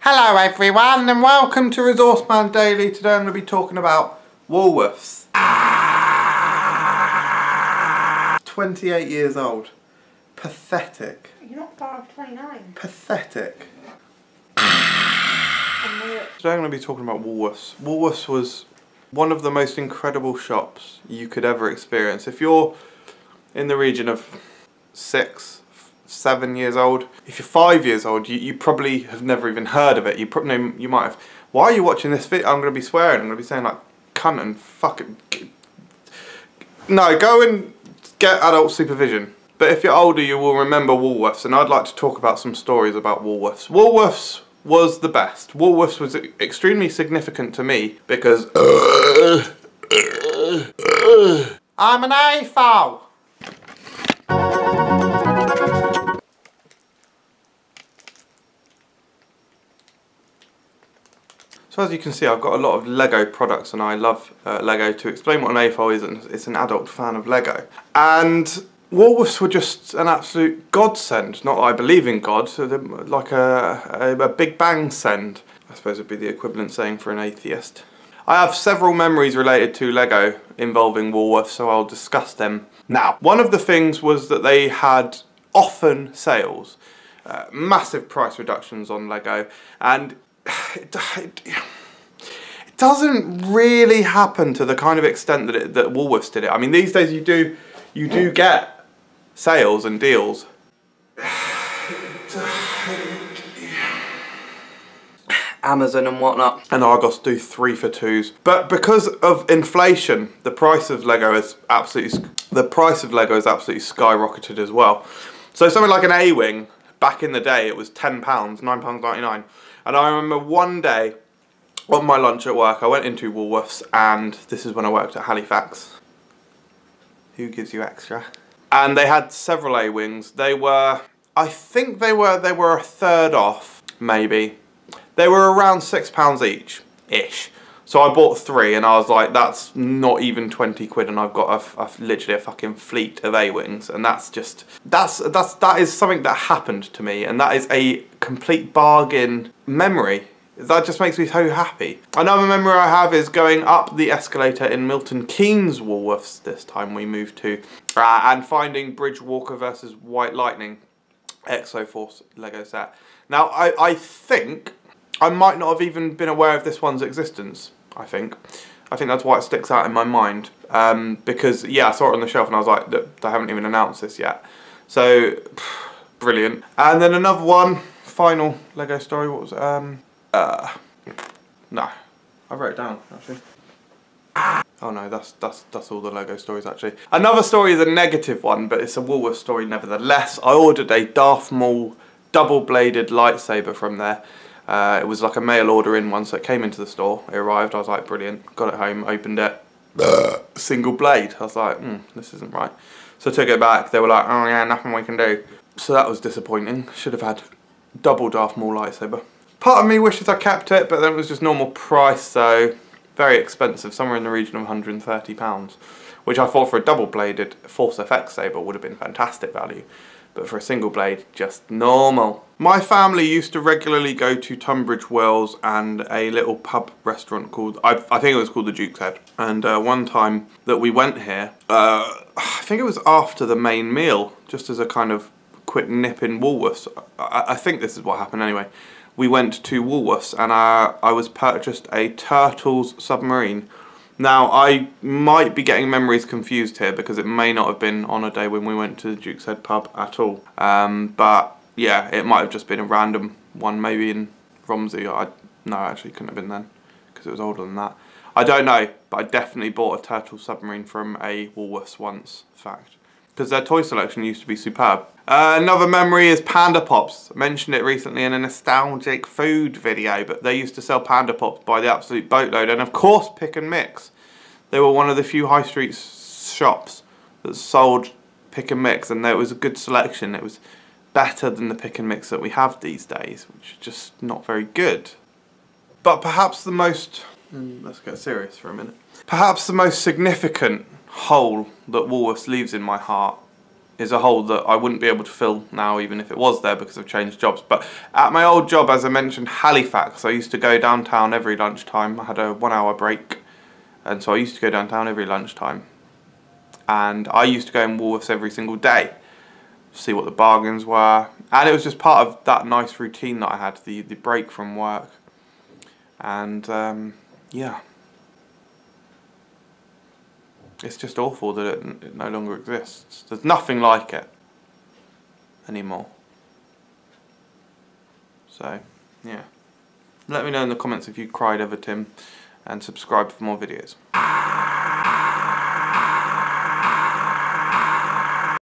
Hello everyone and welcome to ReZourceman Daily. Today I'm going to be talking about Woolworths. 28 years old. Pathetic. You're not far off 29. Pathetic. Today I'm going to be talking about Woolworths. Woolworths was one of the most incredible shops you could ever experience. If you're in the region of 6, 7 years old, if you're 5 years old, you probably have never even heard of it. You might have. Why are you watching this video? I'm going to be swearing. I'm going to be saying like cunt and fucking. No, go and get adult supervision. But if you're older, you will remember Woolworths, and I'd like to talk about some stories about Woolworths. Woolworths was the best. Woolworths was extremely significant to me because I'm an AFO. So as you can see, I've got a lot of Lego products and I love Lego. To explain what an AFO is, it's an adult fan of Lego. And Woolworths were just an absolute godsend. Not that I believe in God, so like a Big Bang send. I suppose it'd be the equivalent saying for an atheist. I have several memories related to Lego involving Woolworths, so I'll discuss them now. One of the things was that they had often sales, massive price reductions on Lego, and it doesn't really happen to the kind of extent that Woolworths did it. I mean, these days you do get sales and deals. Amazon and whatnot, and Argos do 3 for 2s. But because of inflation, the price of Lego is absolutely skyrocketed as well. So something like an A-wing back in the day, it was £10, £9.99. And I remember one day, on my lunch at work, I went into Woolworths, and this is when I worked at Halifax. Who gives you extra? And they had several A-wings. They were, I think they were a third off, maybe. They were around £6 each-ish. So I bought 3, and I was like, that's not even 20 quid, and I've got literally a fucking fleet of A-wings, and that is something that happened to me, and that is a complete bargain memory. That just makes me so happy. Another memory I have is going up the escalator in Milton Keynes Woolworths, this time we moved to, and finding Bridgewalker versus White Lightning Exoforce Lego set. Now, I think I might not have even been aware of this one's existence. I think that's why it sticks out in my mind, because yeah, I saw it on the shelf and I was like, they haven't even announced this yet. So brilliant. And then another one, final Lego story. What was it? No, I wrote it down actually. Oh no, that's all the Lego stories actually. Another story is a negative one, but it's a Woolworths story nevertheless. I ordered a Darth Maul double-bladed lightsaber from there. It was like a mail order in one, so it came into the store, it arrived, I was like, brilliant, got it home, opened it, single blade. I was like, this isn't right. So I took it back, they were like, oh yeah, nothing we can do. So that was disappointing, should have had double Darth Maul lightsaber. Part of me wishes I kept it, but then it was just normal price, so very expensive, somewhere in the region of £130, which I thought for a double-bladed Force FX saber would have been fantastic value. But for a single blade, just normal. My family used to regularly go to Tunbridge Wells and a little pub restaurant called, I think it was called the Duke's Head. And one time that we went here, I think it was after the main meal, just as a kind of quick nip in Woolworths. I think this is what happened anyway. We went to Woolworths and I was purchased a Turtles submarine. Now, I might be getting memories confused here because it may not have been on a day when we went to the Duke's Head pub at all. But yeah, it might have just been a random one, maybe in Romsey. No, actually couldn't have been then because it was older than that. I don't know, but I definitely bought a Turtle submarine from a Woolworths once, fact. Because their toy selection used to be superb. Another memory is Panda Pops. I mentioned it recently in a nostalgic food video, but they used to sell Panda Pops by the absolute boatload. And of course, Pick and Mix. They were one of the few high street shops that sold Pick and Mix, and there was a good selection. It was better than the Pick and Mix that we have these days, which is just not very good. But perhaps the most... let's get serious for a minute. Perhaps the most significant hole that Woolworths leaves in my heart is a hole that I wouldn't be able to fill now, even if it was there, because I've changed jobs. But at my old job, as I mentioned, Halifax, I used to go downtown every lunchtime. I had a 1 hour break, and so I used to go downtown every lunchtime. And I used to go in Woolworths every single day, see what the bargains were, and it was just part of that nice routine that I had, the break from work. And yeah, it's just awful that it no longer exists. There's nothing like it anymore. So yeah, let me know in the comments if you cried over Tim, and subscribe for more videos.